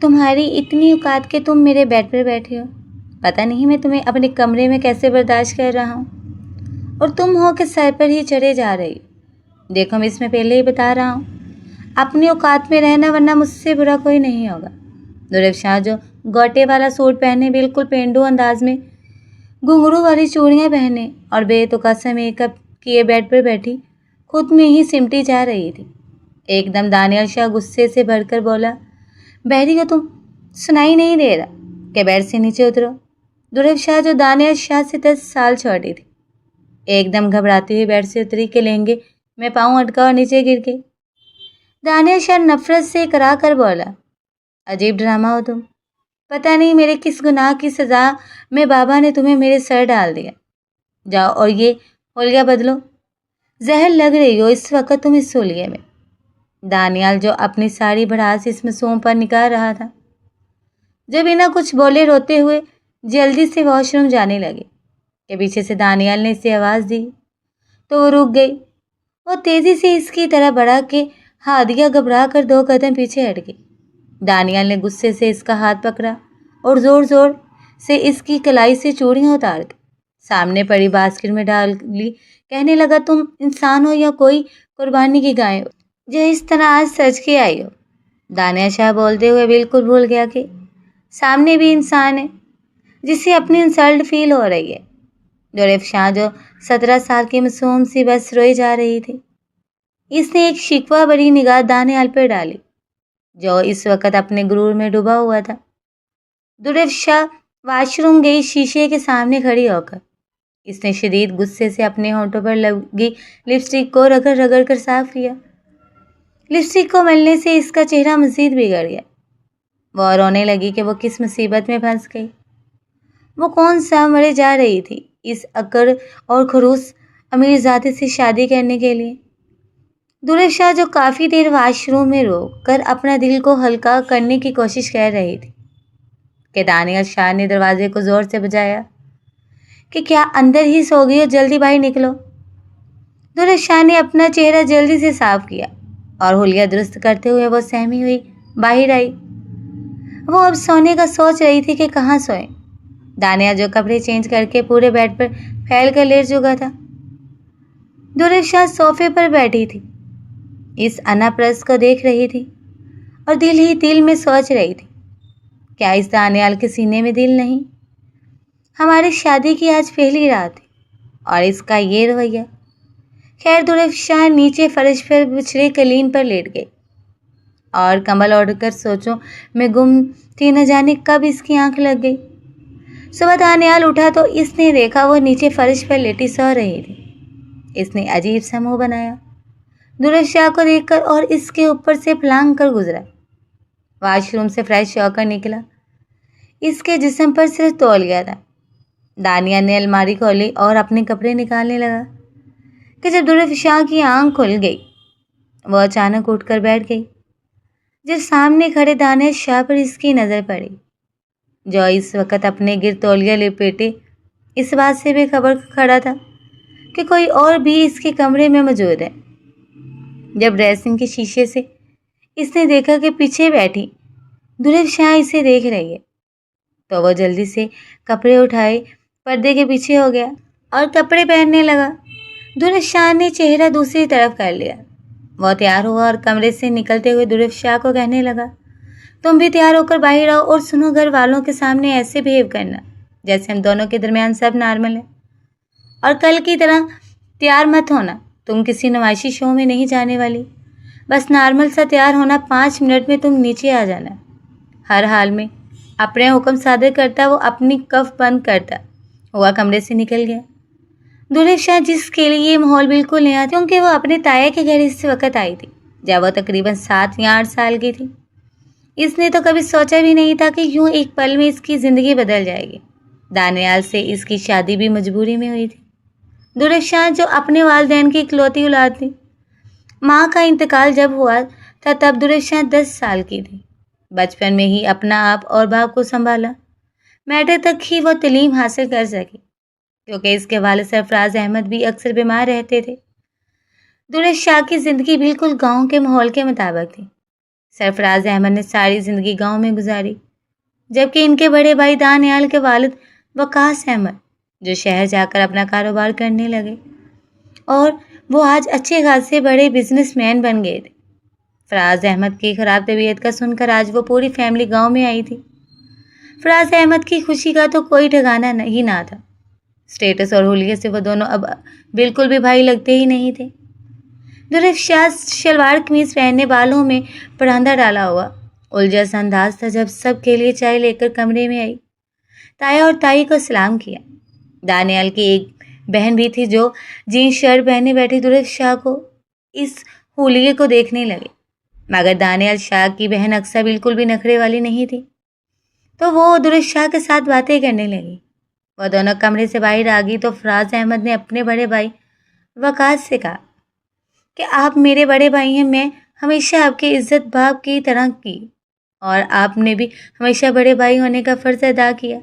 تمہاری اتنی اوقات کہ تم میرے بیڈ پر بیٹھے ہو، پتہ نہیں میں تمہیں اپنے کمرے میں کیسے برداشت کر رہا ہوں، اور تم ہو کہ سر پر ہی چڑھے جا رہی ہو۔ دیکھو میں اس میں پہلے ہی بتا رہا ہوں، اپنی اوقات میں رہنا ورنہ مجھ سے برا کوئی نہیں ہوگا۔ درفشاں جو گوٹے والا سوٹ پہنے، بالکل پینڈو انداز میں گھنگرو والی چوڑیاں پہنے اور بے تکاسا میک اپ کیے بیڈ پر بیٹھی خود میں ہی سمٹی جا رہی تھی۔ ایک دم دانیال شاہ غصے سے بھر کر بولا، بہری ہو تم؟ سنائی نہیں دے رہا کہ بیڈ سے نیچے اترو؟ درفشاں جو دانیال شاہ سے 10 سال چھوٹی تھی ایک دم گھبراتی ہوئی بیڈ سے اتری کہ لہنگے میں پاؤں اٹکا اور نیچے گر گئی۔ دانیال شاہ نفرت سے کرا کر بولا، عجیب ڈرامہ ہو تم، پتہ نہیں میرے کس گناہ کی سزا میں بابا نے تمہیں میرے سر ڈال دیا۔ جاؤ اور یہ ہولیا بدلو، زہر لگ رہی ہو اس وقت تم اس ہولیے میں۔ دانیال جو اپنی ساری بھڑاس اس مسوم پر نکال رہا تھا، جب بنا کچھ بولے روتے ہوئے جلدی سے واش روم جانے لگے کہ پیچھے سے دانیال نے اسے آواز دی تو وہ رک گئی۔ وہ تیزی سے اس کی طرح بڑھا کہ ہادیہ گھبرا کر 2 قدم پیچھے ہٹ گئی۔ دانیال نے غصے سے اس کا ہاتھ پکڑا اور زور زور سے اس کی کلائی سے چوڑیاں اتار کے سامنے پڑی باسکٹ میں ڈال لی، کہنے لگا، تم انسان ہو یا کوئی قربانی کی گائے ہو جو اس طرح آج سج کے آئی ہو؟ دانیال شاہ بولتے ہوئے بالکل بھول گیا کہ سامنے بھی انسان ہے جسے اپنی انسلٹ فیل ہو رہی ہے۔ درفشاں جو 17 سال کی معصوم سی بس روئی جا رہی تھی، اس نے ایک شکوہ بری نگاہ دانیال پر ڈالی جو اس وقت اپنے غرور میں ڈوبا ہوا تھا۔ درفشاں واش روم گئی، شیشے کے سامنے کھڑی ہو کر اس نے شدید غصے سے اپنے ہونٹوں پر لگی لپسٹک کو رگڑ رگڑ کر صاف کیا۔ لپسٹک کو ملنے سے اس کا چہرہ مزید بگڑ گیا۔ وہ رونے لگی کہ وہ کس مصیبت میں پھنس گئی۔ وہ کون سا مرے جا رہی تھی اس اکڑ اور خروس امیر زادے سے شادی کرنے کے لیے۔ درفشاں جو کافی دیر واش روم میں روک کر اپنا دل کو ہلکا کرنے کی کوشش کر رہی تھی کہ دانیال شاہ نے دروازے کو زور سے بجایا کہ کیا اندر ہی سو گئی ہو، جلدی باہر نکلو۔ درفشاں نے اپنا چہرہ جلدی سے صاف کیا اور حلیہ درست کرتے ہوئے وہ سہمی ہوئی باہر آئی۔ وہ اب سونے کا سوچ رہی تھی کہ کہاں سوئے۔ دانیال جو کپڑے چینج کر کے پورے بیڈ پر پھیل کر لیٹ چکا تھا، درفشاں صوفے پر بیٹھی تھی، اس انا پرست کو دیکھ رہی تھی اور دل ہی دل میں سوچ رہی تھی، کیا اس دانیال کے سینے میں دل نہیں؟ ہماری شادی کی آج پہلی رات ہے اور اس کا یہ رویہ۔ خیر، درفشاں نیچے فرش پر بچھڑے قالین پر لیٹ گئی اور کمبل اوڑھ کر سوچوں میں گم تھی، نہ جانے کب اس کی آنکھ لگ گئی۔ صبح دانیال اٹھا تو اس نے دیکھا وہ نیچے فرش پر لیٹی سو رہی تھی۔ اس نے عجیب سا منہ بنایا درفشاں کو دیکھ کر اور اس کے اوپر سے پھلانگ کر گزرا۔ واش روم سے فریش ہو کر نکلا، اس کے جسم پر صرف تولیہ تھا۔ دانیال نے الماری کھولی اور اپنے کپڑے نکالنے لگا کہ جب درفشاں کی آنکھ کھل گئی، وہ اچانک اٹھ کر بیٹھ گئی جب سامنے کھڑے دانیال شاہ پر اس کی نظر پڑی، جو اس وقت اپنے گرد تولیہ لپیٹے اس بات سے بے خبر کھڑا تھا کہ کوئی اور بھی اس کے کمرے میں موجود ہے۔ جب ڈریسنگ کے شیشے سے اس نے دیکھا کہ پیچھے بیٹھی درفشاں اسے دیکھ رہی ہے تو وہ جلدی سے کپڑے اٹھائے پردے کے پیچھے ہو گیا اور کپڑے پہننے لگا۔ درفشاں نے چہرہ دوسری طرف کر لیا۔ وہ تیار ہوا اور کمرے سے نکلتے ہوئے درفشاں کو کہنے لگا، تم بھی تیار ہو کر باہر آؤ اور سنو، گھر والوں کے سامنے ایسے بہیو کرنا جیسے ہم دونوں کے درمیان سب نارمل ہے، اور کل کی طرح تیار مت ہونا، تم کسی نمائشی شو میں نہیں جانے والی، بس نارمل سا تیار ہونا، 5 منٹ میں تم نیچے آ جانا۔ ہر حال میں اپنے حکم صادر کرتا وہ اپنی کف بند کرتا ہوا کمرے سے نکل گیا۔ درفشاں جس کے لیے یہ ماحول بالکل نیا تھا کیونکہ وہ اپنے تایا کے گھر اس وقت آئی تھی جب وہ تقریباً 7 یا 8 سال کی تھی، اس نے تو کبھی سوچا بھی نہیں تھا کہ یوں ایک پل میں اس کی زندگی بدل جائے گی۔ دانیال سے اس کی شادی بھی مجبوری میں ہوئی تھی۔ درفشاں جو اپنے والدین کی اکلوتی اولاد تھی، ماں کا انتقال جب ہوا تھا تب درفشاں 10 سال کی تھی۔ بچپن میں ہی اپنا آپ اور باپ کو سنبھالا، میٹرک تک ہی وہ تعلیم حاصل کر سکی کیونکہ اس کے والد سرفراز احمد بھی اکثر بیمار رہتے تھے۔ درفشاں کی زندگی بالکل گاؤں کے ماحول کے مطابق تھی۔ सरफराज अहमद ने सारी ज़िंदगी गांव में गुजारी, जबकि इनके बड़े भाई दानियाल के वालिद वकास अहमद जो शहर जाकर अपना कारोबार करने लगे और वो आज अच्छे खासे बड़े बिजनेसमैन बन गए थे। फराज अहमद की खराब तबीयत का सुनकर आज वो पूरी फैमिली गांव में आई थी। फराज अहमद की खुशी का तो कोई ठिकाना नहीं ना था। स्टेटस और हुलिये से वो दोनों अब बिल्कुल भी भाई लगते ही नहीं थे। दुर्गशाह शलवार कमीज पहनने, बालों में परांदा डाला हुआ उलझा सा अंदाज था जब सबके लिए चाय लेकर कमरे में आई। ताया और ताई को सलाम किया। दानियाल की एक बहन भी थी जो जीन्स शर्ट पहने बैठी दुर्गशाह को इस हुलिये को देखने लगे, मगर दानियाल शाह की बहन अक्सर बिल्कुल भी नखरे वाली नहीं थी, तो वो दुर्गशाह के साथ बातें करने लगी। वह दोनों कमरे से बाहर आ गई तो फराज अहमद ने अपने बड़े भाई वकास से कहा कि आप मेरे बड़े भाई हैं, मैं हमेशा आपकी इज्जत बाप की तरह की और आपने भी हमेशा बड़े भाई होने का फ़र्ज़ अदा किया,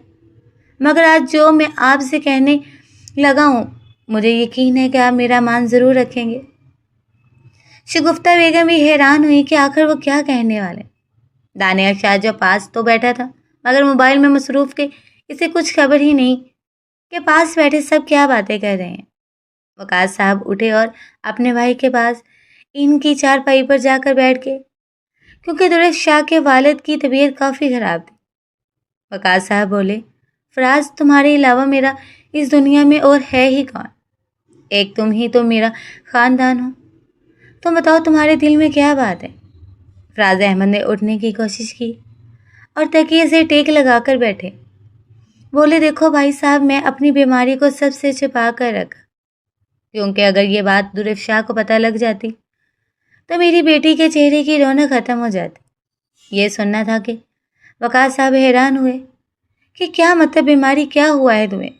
मगर आज जो मैं आपसे कहने लगा हूँ मुझे यकीन है कि आप मेरा मान ज़रूर रखेंगे। शगुफ्ता बेगम भी हैरान हुई कि आखिर वो क्या कहने वाले। दानियाल शाह जो पास तो बैठा था मगर मोबाइल में मसरूफ़ के इसे कुछ खबर ही नहीं कि पास बैठे सब क्या बातें कर रहे हैं। वकास साहब उठे और अपने भाई के पास इनकी चारपाई पर जाकर बैठ गए, क्योंकि दुर्गशाह के वालिद की तबीयत काफ़ी ख़राब थी। वकास साहब बोले, फराज तुम्हारे अलावा मेरा इस दुनिया में और है ही कौन? एक तुम ही तो मेरा ख़ानदान हो। तुम बताओ तुम्हारे दिल में क्या बात है? फराज अहमद ने उठने की कोशिश की और तकिए से टेक लगाकर बैठे। बोले, देखो भाई साहब, मैं अपनी बीमारी को सबसे छिपा कर रखा, क्योंकि अगर ये बात दुर्गशाह को पता लग जाती तो मेरी बेटी के चेहरे की रौनक ख़त्म हो जाती। ये सुनना था कि वकास साहब हैरान हुए कि क्या मतलब, बीमारी क्या हुआ है तुम्हें?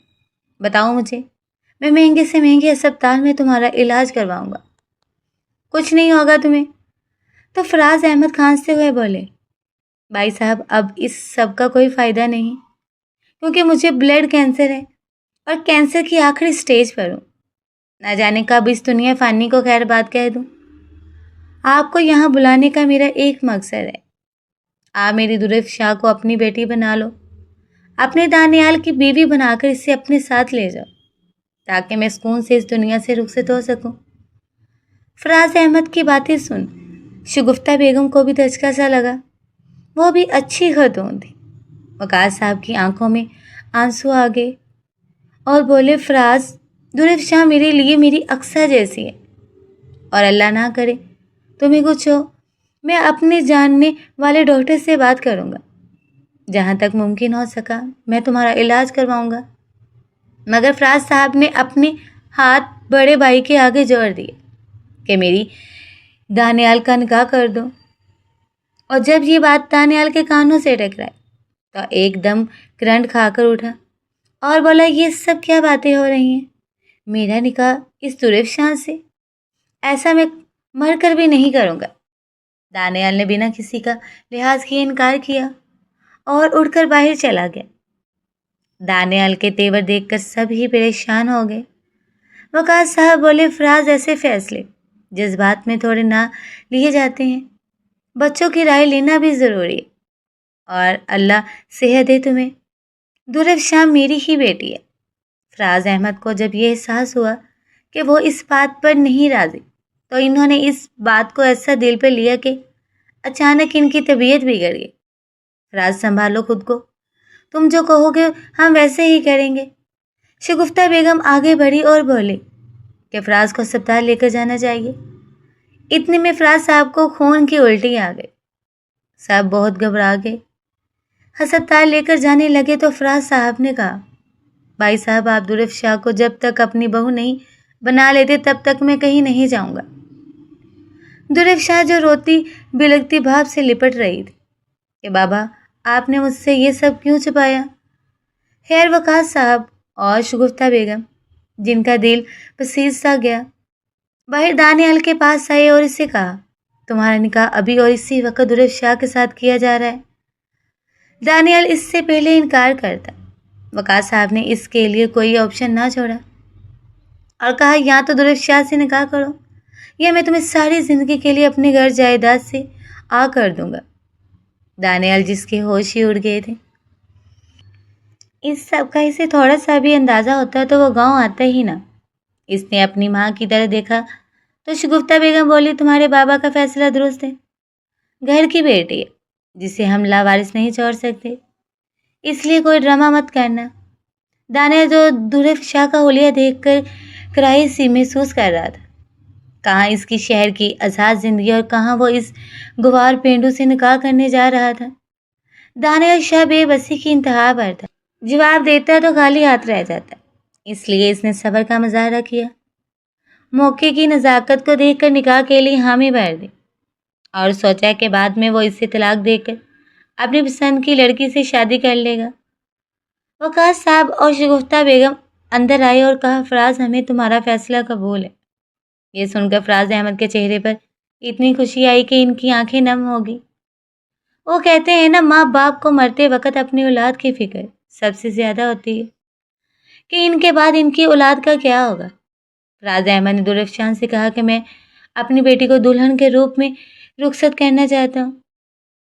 बताओ मुझे, मैं महंगे से महंगे अस्पताल में तुम्हारा इलाज करवाऊंगा। कुछ नहीं होगा तुम्हें। तो फराज अहमद खांसते हुए बोले, भाई साहब अब इस सब का कोई फ़ायदा नहीं, क्योंकि मुझे ब्लड कैंसर है और कैंसर की आखिरी स्टेज पर हूँ। ना जाने कब इस दुनिया फ़ानी को खैर बात कह दूँ। आपको यहाँ बुलाने का मेरा एक मकसद है, आप मेरी दुर्गशाह को अपनी बेटी बना लो, अपने दानियाल की बीवी बनाकर इसे अपने साथ ले जाओ, ताकि मैं सुकून से इस दुनिया से रुखसत हो सकूं। फराज अहमद की बातें सुन शगुफ्ता बेगम को भी धचका सा लगा। वो भी अच्छी खतून थी। वकास साहब की आंखों में आंसू आ गए और बोले, फराज, दुर्गशाह मेरे लिए मेरी अक्सा जैसी है, और अल्लाह ना करे तुम्हें कुछ हो, मैं अपने जानने वाले डॉक्टर से बात करूँगा। जहाँ तक मुमकिन हो सका मैं तुम्हारा इलाज करवाऊँगा। मगर फराज साहब ने अपने हाथ बड़े भाई के आगे जोड़ दिए कि मेरी दानियाल का निकाह कर दो। और जब ये बात दानियाल के कानों से टकराई तो एकदम करंट खाकर उठा और बोला, ये सब क्या बातें हो रही हैं? मेरा निकाह इस दुर्गशाह से? ऐसा मैं मर कर भी नहीं करूँगा। दानियाल ने बिना किसी का लिहाज किए इनकार किया और उठकर बाहर चला गया। दानियाल के तेवर देखकर सब ही परेशान हो गए। वकास साहब बोले, फराज, ऐसे फैसले जज्बात में थोड़े ना लिए जाते हैं, बच्चों की राय लेना भी ज़रूरी है, और अल्लाह सेहत दे तुम्हें। दुर्गशाह मेरी ही बेटी है। फराज अहमद को जब ये एहसास हुआ कि वो इस बात पर नहीं राज़ी, तो इन्होंने इस बात को ऐसा दिल पर लिया कि अचानक इनकी तबीयत बिगड़ गई। फराज, संभालो खुद को, तुम जो कहोगे हम वैसे ही करेंगे। शगुफ्ता बेगम आगे बढ़ी और बोली कि फराज को अस्पताल लेकर जाना चाहिए। इतने में फराज साहब को खून की उल्टी आ गई। सब बहुत घबरा गए। अस्पताल लेकर जाने लगे तो फराज साहब ने कहा, भाई साहब, आप दुर्गशाह को जब तक अपनी बहू नहीं बना लेते तब तक मैं कहीं नहीं जाऊंगा। दुर्गशाह जो रोती बिलखती भाव से लिपट रही थी कि बाबा, आपने मुझसे ये सब क्यों छुपाया? खैर, वकास साहब और शगुफ्ता बेगम, जिनका दिल पसीज सा गया, बाहर दानियाल के पास आए और इसे कहा, तुम्हारा निकाह अभी और इसी वक्त दुर्गशाह के साथ किया जा रहा है। दानियाल इससे पहले इनकार करता। वकास साहब ने इसके लिए कोई ऑप्शन ना छोड़ा और कहा, या तो दुर्गशाह से निकाह करो या मैं तुम्हें सारी ज़िंदगी के लिए अपने घर जायदाद से آ کر دوں گا۔ دانیال جس کے ہوش ہی اڑ گئے تھے، اس سب کا اسے تھوڑا سا بھی اندازہ ہوتا تو وہ گاؤں آتا ہی نہ۔ اس نے اپنی ماں کی طرح دیکھا تو شگفتہ بیگم بولی، تمہارے بابا کا فیصلہ درست ہے، گھر کی بیٹی ہے جسے ہم لاوارث نہیں چھوڑ سکتے، اس لیے کوئی ڈرامہ مت کرنا۔ دانیال جو دورے شاہ کا حلیہ دیکھ کر کراہی سی محسوس کر رہا تھا، کہاں اس کی شہر کی آزاد زندگی اور کہاں وہ اس گوار پینڈو سے نکاح کرنے جا رہا تھا۔ دانیال شاہ بے بسی کی انتہا پر تھا، جواب دیتا تو خالی ہاتھ رہ جاتا، اس لیے اس نے صبر کا مظاہرہ کیا، موقع کی نزاکت کو دیکھ کر نکاح کے لیے حامی بھر دی اور سوچا کہ بعد میں وہ اس سے طلاق دے کر اپنی پسند کی لڑکی سے شادی کر لے گا۔ وقاص صاحب اور شگفتہ بیگم اندر آئے اور کہا، فراز ہمیں تمہارا فیصلہ قبول ہے۔ یہ سن کر فراز احمد کے چہرے پر اتنی خوشی آئی کہ ان کی آنکھیں نم ہو گئی۔ وہ کہتے ہیں نا، ماں باپ کو مرتے وقت اپنی اولاد کی فکر سب سے زیادہ ہوتی ہے کہ ان کے بعد ان کی اولاد کا کیا ہوگا۔ فراز احمد نے درفشان سے کہا کہ میں اپنی بیٹی کو دلہن کے روپ میں رخصت کرنا چاہتا ہوں،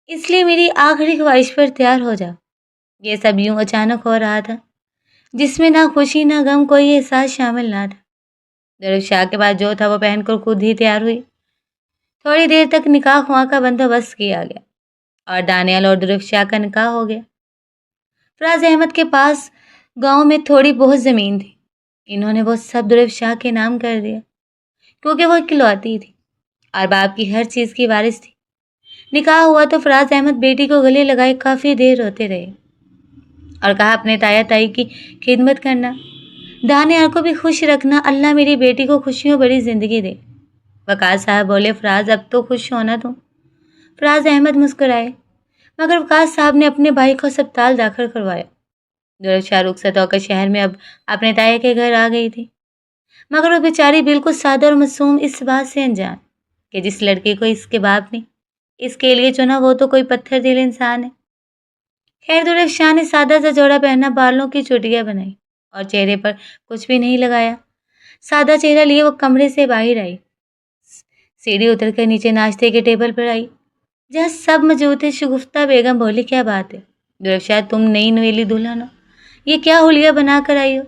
اس لیے میری آخری خواہش پر تیار ہو جاؤ۔ یہ سب یوں اچانک ہو رہا تھا جس میں نہ خوشی نہ غم، کوئی احساس شامل نہ تھا۔ درفشاہ کے بعد جو تھا وہ پہن کر خود ہی تیار ہوئی۔ تھوڑی دیر تک نکاح خواہ کا بندوبست کیا گیا اور دانیال اور درفشاہ کا نکاح ہو گیا۔ فراز احمد کے پاس گاؤں میں تھوڑی بہت زمین تھی، انہوں نے وہ سب درفشاہ کے نام کر دیا کیونکہ وہ اکلوتی تھی اور باپ کی ہر چیز کی وارث تھی۔ نکاح ہوا تو فراز احمد بیٹی کو گلے لگائے کافی دیر روتے رہے اور کہا، اپنے تایا تائی کی خدمت کرنا، دانیال کو بھی خوش رکھنا، اللہ میری بیٹی کو خوشیوں بڑی زندگی دے۔ وقاص صاحب بولے، فراز اب تو خوش ہونا تم۔ فراز احمد مسکرائے، مگر وقاص صاحب نے اپنے بھائی کو ہسپتال داخل کروایا۔ درفشاہ رخصت ہو کر شہر میں اب اپنے تایا کے گھر آ گئی تھی، مگر وہ بیچاری بالکل سادہ اور معصوم، اس بات سے انجان کہ جس لڑکی کو اس کے باپ نے اس کے لیے چنا وہ تو کوئی پتھر دل انسان ہے۔ خیر، درفشاہ نے سادہ سا جوڑا پہنا، بالوں کی چوٹیاں بنائی اور چہرے پر کچھ بھی نہیں لگایا۔ سادہ چہرہ لیے وہ کمرے سے باہر آئی، سیڑھی اتر کر نیچے ناشتے کے ٹیبل پر آئی جہاں سب موجود تھے۔ شگفتہ بیگم بولی، کیا بات ہے درفشاہ، تم نئی نویلی دلہن ہو، یہ کیا حلیہ بنا کر آئی ہو؟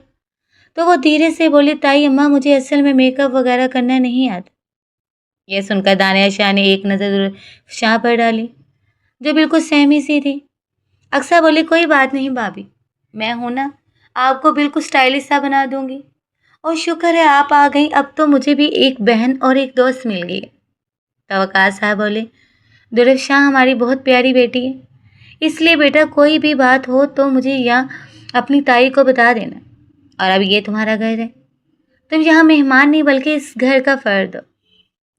تو وہ دھیرے سے بولی، تائی اماں مجھے اصل میں میک اپ وغیرہ کرنا نہیں آتا۔ یہ سن کر دانیال شاہ نے ایک نظر درفشاہ پر ڈالی جو بالکل سہمی سی تھی۔ اکثر بولی، کوئی بات نہیں بھابھی، میں ہوں نا، آپ کو بالکل اسٹائلش سا بنا دوں گی، اور شکر ہے آپ آ گئی، اب تو مجھے بھی ایک بہن اور ایک دوست مل گئی ہے۔ تو وقاص صاحب بولے، درفشاہ ہماری بہت پیاری بیٹی ہے، اس لیے بیٹا کوئی بھی بات ہو تو مجھے یا اپنی تائی کو بتا دینا، اور اب یہ تمہارا گھر ہے، تم یہاں مہمان نہیں بلکہ اس گھر کا فرد ہو،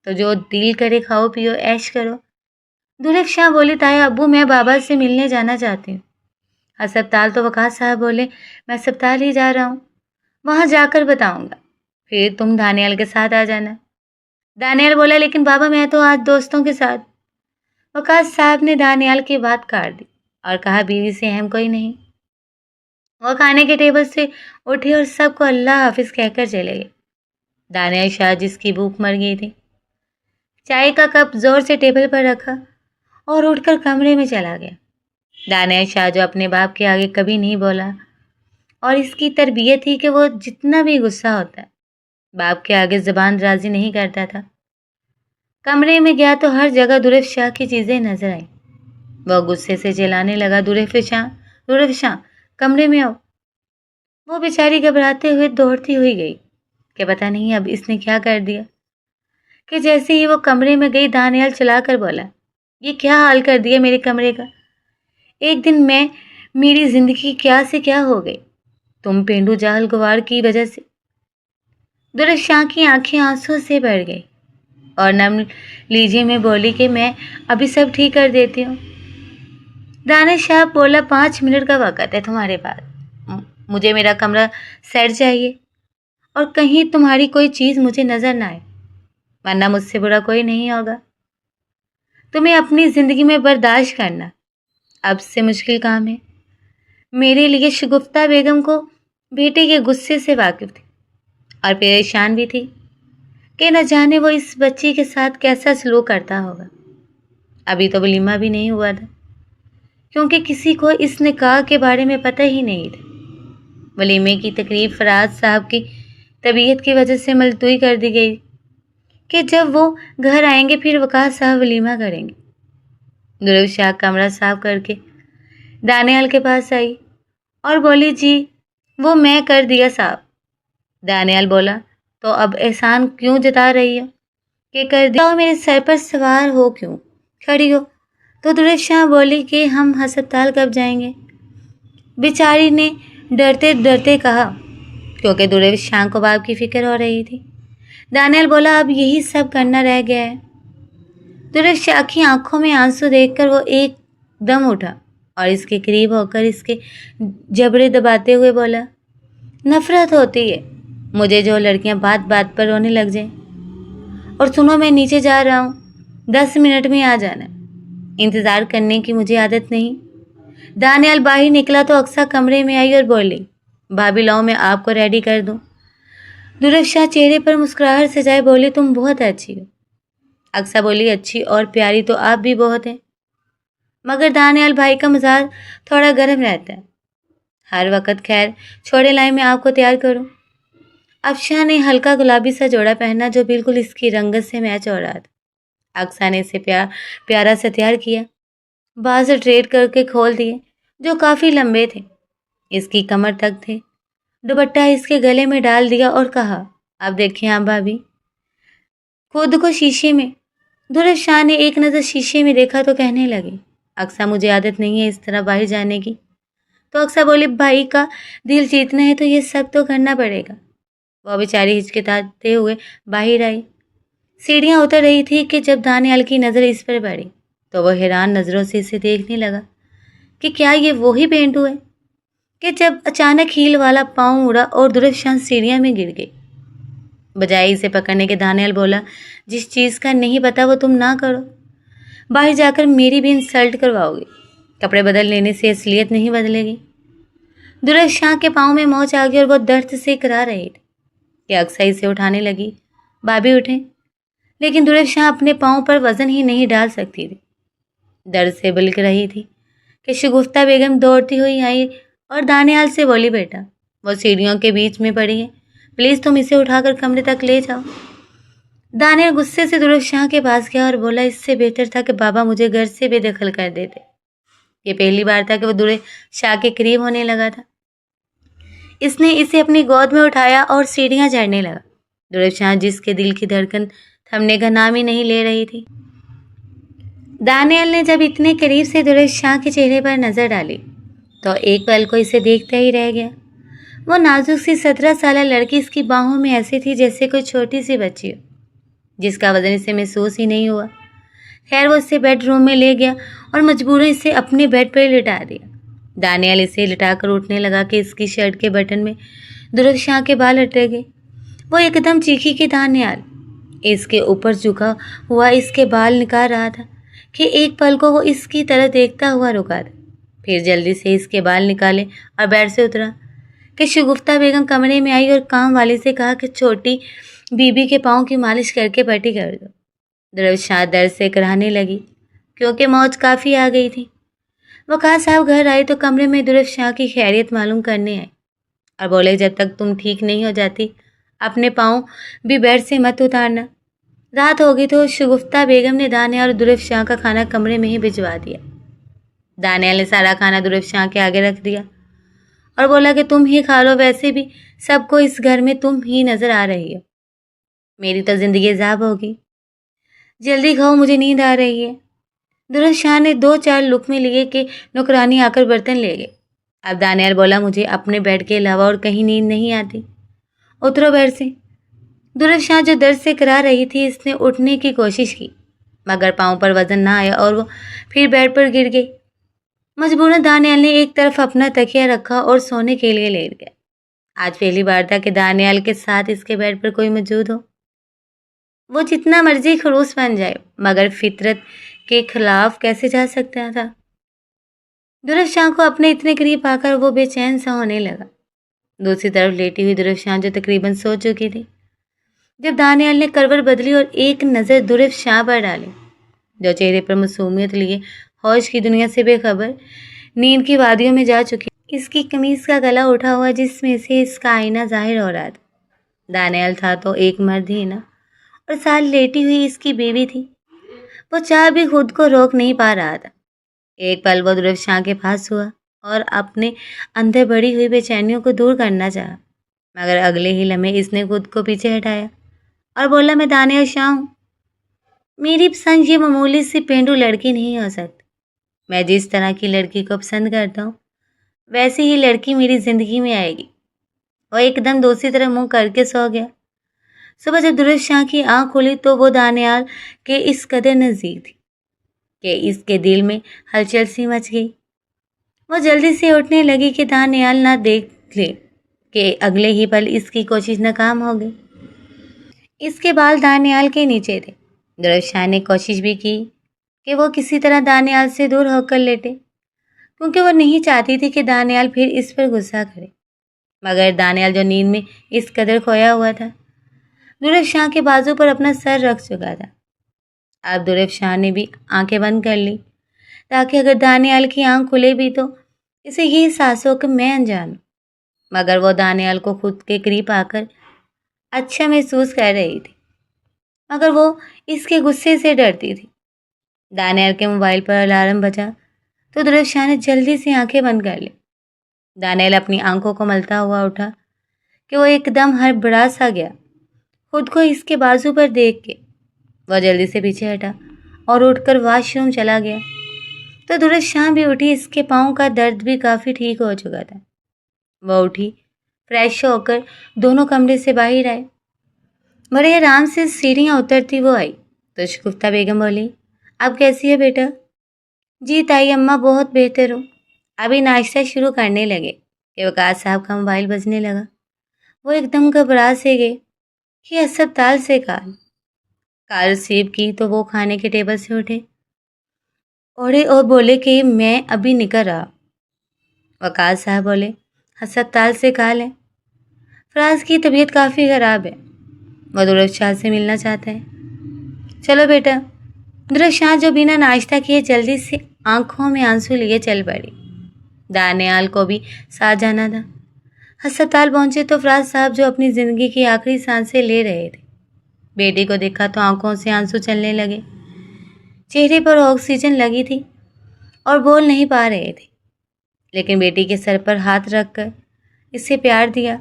تو جو دل کرے کھاؤ پیو عیش کرو۔ درفشاہ بولی، تایا ابو میں بابا سے ملنے جانا چاہتی ہوں۔ ہسپتال؟ تو وقاص صاحب بولے، میں ہسپتال ہی جا رہا ہوں، وہاں جا کر بتاؤں گا، پھر تم دانیال کے ساتھ آ جانا۔ دانیال بولا، لیکن بابا میں تو آج دوستوں کے ساتھ۔ وقاص صاحب نے دانیال کی بات کاٹ دی اور کہا، بیوی سے اہم کوئی نہیں۔ وہ کھانے کے ٹیبل سے اٹھے اور سب کو اللہ حافظ کہہ کر چلے گئے۔ دانیال شاہ جس کی بھوک مر گئی تھی، چائے کا کپ زور سے ٹیبل پر رکھا اور اٹھ کر کمرے میں چلا گیا۔ دانیال شاہ جو اپنے باپ کے آگے کبھی نہیں بولا اور اس کی تربیت تھی کہ وہ جتنا بھی غصہ ہوتا ہے باپ کے آگے زبان درازی نہیں کرتا تھا، کمرے میں گیا تو ہر جگہ درفشاہ کی چیزیں نظر آئیں۔ وہ غصے سے چلانے لگا، درفشاہ، درفشاہ، کمرے میں آؤ۔ وہ بیچاری گھبراتے ہوئے دوڑتی ہوئی گئی کہ پتہ نہیں اب اس نے کیا کر دیا، کہ جیسے ہی وہ کمرے میں گئی دانیال چلا کر بولا، یہ کیا حال کر دیا میرے کمرے کا، ایک دن میں میری زندگی کیا سے کیا ہو گئی، تم پینڈو جاہل گوار کی وجہ سے۔ درفشاہ کی آنکھیں آنسوں سے بھر گئی اور نم لیجے میں بولی کہ میں ابھی سب ٹھیک کر دیتی ہوں۔ دانش شاہ بولا، 5 منٹ کا وقت ہے تمہارے پاس، مجھے میرا کمرہ سیٹ چاہیے اور کہیں تمہاری کوئی چیز مجھے نظر نہ آئے، ورنہ مجھ سے برا کوئی نہیں ہوگا۔ تمہیں اپنی زندگی میں برداشت کرنا اب سے مشکل کام ہے۔ میرے لیے شگفتہ بیگم کو بیٹے کے غصے سے واقف تھی اور پریشان بھی تھی کہ نہ جانے وہ اس بچی کے ساتھ کیسا سلوک کرتا ہوگا۔ अभी तो वलीमा भी नहीं हुआ था, क्योंकि किसी को इस निकाह के बारे में पता ही नहीं था। वलीमे की तकरीब फराज साहब की तबीयत की वजह से मुलतवी कर दी गई कि जब वो घर आएंगे फिर वकास साहब वलीमा करेंगे। दुर्ग शाह कमरा साफ करके दानियाल के पास आई और बोली, जी वो मैं कर दिया साहब। दानियाल बोला, तो अब एहसान क्यों जता रही हो कि कर दिया, और मेरे सर पर सवार हो क्यों खड़ी हो? तो दुर्ग शाह बोली कि हम हस्पताल कब जाएंगे? बेचारी ने डरते डरते कहा, क्योंकि दुर्ग शाह को बाप की फिक्र हो रही थी। दानियाल बोला, अब यही सब करना रह गया है। दुर्ग शाह की आंखों में आंसू देखकर वो एकदम उठा और इसके करीब होकर इसके जबड़े दबाते हुए बोला, नफरत होती है मुझे जो लड़कियां बात बात पर रोने लग जाएं। और सुनो, मैं नीचे जा रहा हूँ, 10 मिनट में आ जाना। इंतजार करने की मुझे आदत नहीं। दानियाल बाहर निकला तो अक्सा कमरे में आई और बोली, भाभी लाओ मैं आपको रेडी कर दूं। दुर्ग शाह चेहरे पर मुस्कुराहट सजाए बोली, तुम बहुत अच्छी हो। अक्सा बोली, अच्छी और प्यारी तो आप भी बहुत हैं, मगर दानियाल भाई का मिजाज थोड़ा गर्म रहता है। हर वक्त खैर, छोड़े लाए मैं आपको तैयार करूं। अफशा ने हल्का गुलाबी सा जोड़ा पहना जो बिल्कुल इसकी रंगत से मैच हो रहा था। अक्सा ने इसे प्यारा सा तैयार किया, बाल स्ट्रेट करके खोल दिए जो काफी लंबे थे, इसकी कमर तक थे। दुपट्टा इसके गले में डाल दिया और कहा, अब देखिए आप भाभी। खुद को शीशे में दुर्ग शाह ने एक नज़र शीशे में देखा तो कहने लगी, अक्सा मुझे आदत नहीं है इस तरह बाहर जाने की। तो अक्सा बोली, भाई का दिल जीतना है तो ये सब तो करना पड़ेगा। वह बेचारी हिचकिचाते हुए बाहर आई। सीढ़ियां उतर रही थी कि जब दानियाल की नज़र इस पर पड़ी तो वह हैरान नज़रों से इसे देखने लगा कि क्या ये वही पेंटू है, कि जब अचानक हील वाला पाँव मुड़ा और दुर्ग शाह सीढ़ियां में गिर गई। बजाय इसे पकड़ने के दानियाल बोला, जिस चीज़ का नहीं पता वो तुम ना करो, बाहर जाकर मेरी भी इंसल्ट करवाओगे। कपड़े बदल लेने से असलियत नहीं बदलेगी। दुर्ग शाह के पाँव में मोच आ गई और वो दर्द से करा रही थी कि अक्सा इसे उठाने लगी। भाभी उठे, लेकिन दुर्ग शाह अपने पाँव पर वजन ही नहीं डाल सकती थी। दर्द से बिलक रही थी कि शगुफ्ता बेगम दौड़ती हुई आई और दानियाल से बोली, बेटा वो सीढ़ियों के बीच में पड़ी है, प्लीज़ तुम इसे उठाकर कमरे तक ले जाओ। दानियाल गुस्से से दुर्ग शाह के पास गया और बोला, इससे बेहतर था कि बाबा मुझे घर से बेदखल कर देते। ये पहली बार था कि वो दुर्ग शाह के करीब होने लगा था। इसने इसे अपनी गोद में उठाया और सीढ़ियां चढ़ने लगा। दुर्ग शाह जिसके दिल की धड़कन थमने का नाम ही नहीं ले रही थी। दानियाल ने जब इतने करीब से दुर्ग शाह के चेहरे पर नजर डाली तो एक पल को इसे देखता ही रह गया। वो नाजुक सी 17 साल लड़की इसकी बाहों में ऐसी थी जैसे कोई छोटी सी बच्ची हो, जिसका वजन इसे महसूस ही नहीं हुआ। खैर, वो इसे बेडरूम में ले गया और मजबूरन इसे अपने बेड पर लिटा दिया। दानियाल इसे लिटाकर उठने लगा कि इसकी शर्ट के बटन में दुर्ग शाह के बाल अटक गए। वो एकदम चीखी कि दानियाल इसके ऊपर झुका हुआ इसके बाल निकाल रहा था कि एक पल को वो इसकी तरह देखता हुआ रुका था। फिर जल्दी से इसके बाल निकाले और बेड से उतरा कि शगुफ्ता बेगम कमरे में आई और काम वाली से कहा कि छोटी बीबी के पाँव की मालिश करके पट्टी कर दो। दुर्ग शाह दर्द से कराहने लगी क्योंकि मौज काफ़ी आ गई थी। वकास साहब घर आए तो कमरे में दुर्ग शाह की खैरियत मालूम करने आए और बोले, जब तक तुम ठीक नहीं हो जाती अपने पाँव भी बेड से मत उतारना। रात हो गई तो शगुफ्ता बेगम ने दानियाल और दुर्ग शाह का खाना कमरे में ही भिजवा दिया। दानियाल ने सारा खाना दुर्ग शाह के आगे रख दिया और बोला कि तुम ही खा लो, वैसे भी सबको इस घर में तुम ही नजर आ रही हो, मेरी तो जिंदगी ज़ाब होगी। जल्दी खाओ, मुझे नींद आ रही है। दुर्ग शाह ने 2-4 लुकमे लिए कि नौकरानी आकर बर्तन ले गए। अब दानियाल बोला, मुझे अपने बेड के अलावा और कहीं नींद नहीं आती, उतरो बेड से। दुर्ग शाह जो दर्द से करा रही थी, इसने उठने की कोशिश की मगर पाँव पर वजन ना आया और वो फिर बेड पर गिर गई। मजबूरन दानियाल ने एक तरफ अपना तकिया रखा और सोने के लिए लेट गया। आज पहली बार था कि दानियाल के साथ इसके बेड पर कोई मौजूद हो। वो जितना मर्जी खड़ूस बन जाए मगर फितरत के खिलाफ कैसे जा सकता था। दुर्ग शाह को अपने इतने करीब आकर वो बेचैन सा होने लगा। दूसरी तरफ लेटी हुई दुर्ग शाह जो तकरीबन सो चुकी थी, जब दानियाल ने करवट बदली और एक नज़र दुर्ग शाह पर डाली जो चेहरे पर मासूमियत लिए होश की दुनिया से बेखबर नींद की वादियों में जा चुकी। इसकी कमीज का गला उठा हुआ जिसमें से इसका आईना जाहिर हो रहा था। दानियाल था तो एक मर्द ही ना, और साथ लेटी हुई इसकी बीवी थी। वो चाह भी खुद को रोक नहीं पा रहा था। एक पल वो ध्रुव शाह के पास हुआ और अपने अंदर बढ़ी हुई बेचैनियों को दूर करना चाहा, मगर अगले ही लम्हे इसने खुद को पीछे हटाया और बोला, मैं दानियाल शाह हूँ। मेरी पसंद ये मामूली सी पेंडू लड़की नहीं हो सकती। मैं जिस तरह की लड़की को पसंद करता हूँ वैसी ही लड़की मेरी जिंदगी में आएगी। वो एकदम दूसरी तरफ मुंह करके सो गया। सुबह जब ध्रुव शाह की आंख खुली तो वो दानियाल के इस कदर नजदीक थी कि इसके दिल में हलचल सी मच गई। वो जल्दी से उठने लगी कि दानियाल ना देख ले कि अगले ही पल इसकी कोशिश नाकाम हो गई। इसके बाल दानियाल के नीचे थे। ध्रुव शाह ने कोशिश भी की कि वो किसी तरह दानियाल से दूर होकर लेटे, क्योंकि वो नहीं चाहती थी कि दानियाल फिर इस पर गुस्सा करे। मगर दानियाल जो नींद में इस कदर खोया हुआ था, ध्रुव शाह के बाजू पर अपना सर रख चुका था। अब ध्रुव शाह ने भी आंखें बंद कर ली ताकि अगर दानियाल की आंख खुले भी तो इसे ये एहसास हो कि मैं अनजान हूं। मगर वो दानियाल को खुद के करीब आकर अच्छा महसूस कर रही थी, मगर वो इसके गुस्से से डरती थी। दानियाल के मोबाइल पर अलार्म बजा तो ध्रुव शाह ने जल्दी से आंखें बंद कर ली। दानियाल अपनी आंखों को मलता हुआ उठा कि वो एकदम हड़बड़ा सा गया। खुद को इसके बाजू पर देख के वह जल्दी से पीछे हटा और उठकर वॉशरूम चला गया। तो ध्रुव शाह भी उठी। इसके पाँव का दर्द भी काफ़ी ठीक हो चुका था। वह उठी, फ्रेश होकर दोनों कमरे से बाहर आए। बड़े आराम से सीढ़ियाँ उतरती वो आई तो शगुफ्ता बेगम बोली, अब कैसी है बेटा? जी ताई अम्मा, बहुत बेहतर हूँ। अभी नाश्ता शुरू करने लगे कि वकास साहब का मोबाइल बजने लगा। वो एकदम घबरा से गए कि अस्पताल से कॉल रिसीव की तो वो खाने के टेबल से उठे और बोले कि मैं अभी निकल रहा। वकास साहब बोले, अस्पताल से कॉल है, फराज की तबीयत काफ़ी ख़राब है, वो ध्रुव शाह से मिलना चाहता है। चलो बेटा। ध्रुव शाह जो बिना नाश्ता किए जल्दी से आंखों में आंसू लिए चल पड़ी। दानियाल को भी साथ जाना था। अस्पताल पहुंचे तो फराज साहब जो अपनी ज़िंदगी की आखिरी सांसें ले रहे थे, बेटी को देखा तो आंखों से आंसू चलने लगे। चेहरे पर ऑक्सीजन लगी थी और बोल नहीं पा रहे थे, लेकिन बेटी के सर पर हाथ रखकर इसे प्यार दिया।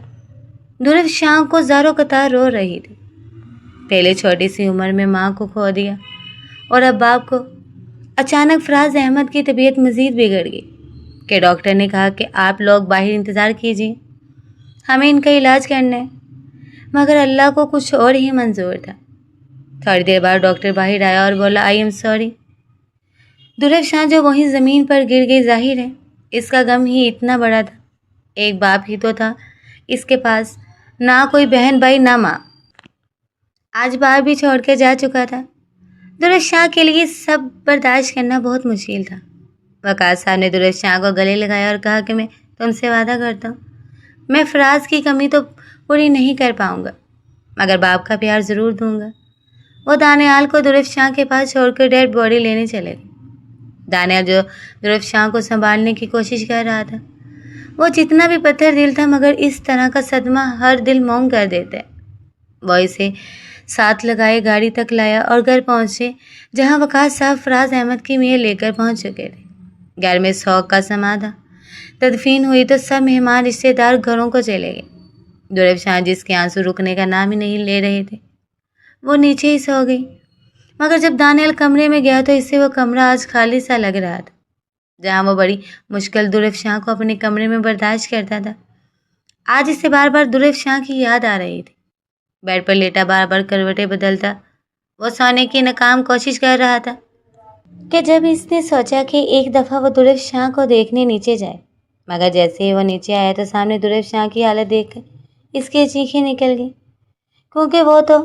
ध्रुव शाह को ज़ारों कतार रो रही थी। पहले छोटी सी उम्र में माँ को खो दिया और अब बाप को। अचानक फराज अहमद की तबीयत मज़ीद बिगड़ गई कि डॉक्टर ने कहा कि आप लोग बाहर इंतज़ार कीजिए, हमें इनका इलाज करना है। मगर अल्लाह को कुछ और ही मंजूर था। थोड़ी देर बाद डॉक्टर बाहर आया और बोला, आई एम सॉरी। ध्रुव शाह जो वहीं ज़मीन पर गिर गई। जाहिर है इसका गम ही इतना बड़ा था। एक बाप ही तो था इसके पास, ना कोई बहन भाई ना माँ। आज बाप भी छोड़ कर जा चुका था। ध्रुव शाह के लिए सब बर्दाश्त करना बहुत मुश्किल था। वकास साहब ने ध्रुव शाह को गले लगाया और कहा कि मैं तुमसे वादा करता हूँ, मैं फराज की कमी तो पूरी नहीं कर पाऊँगा, मगर बाप का प्यार ज़रूर दूँगा। वो दानियाल को ध्रुव शाह के पास छोड़कर डेड बॉडी लेने चले गए। दानियाल जो ध्रुव शाह को संभालने की कोशिश कर रहा था, वो जितना भी पत्थर दिल था, मगर इस तरह का सदमा हर दिल मोम कर देता है। वो इसे साथ लगाए गाड़ी तक लाया और घर पहुंचे, जहां वकास साहब फराज अहमद की मेयर लेकर पहुंच चुके थे। घर में शौक का समा था। तदफीन हुई तो सब मेहमान रिश्तेदार घरों को चले गए। ध्रुव शाह जिसके आंसू रुकने का नाम ही नहीं ले रहे थे, वो नीचे ही सो गई। मगर जब दानियाल कमरे में गया तो इससे वो कमरा आज खाली सा लग रहा था, जहाँ वो बड़ी मुश्किल ध्रुव शाह को अपने कमरे में बर्दाश्त करता था। आज इसे बार बार ध्रुव शाह की याद आ रही थी। बेड पर लेटा बार बार करवटें बदलता वो सोने की नाकाम कोशिश कर रहा था कि जब इसने सोचा कि एक दफ़ा वो ध्रुव शाह को देखने नीचे जाए, मगर जैसे ही वो नीचे आया तो सामने ध्रुव शाह की हालत देखकर इसकी चीखें निकल गई, क्योंकि वो तो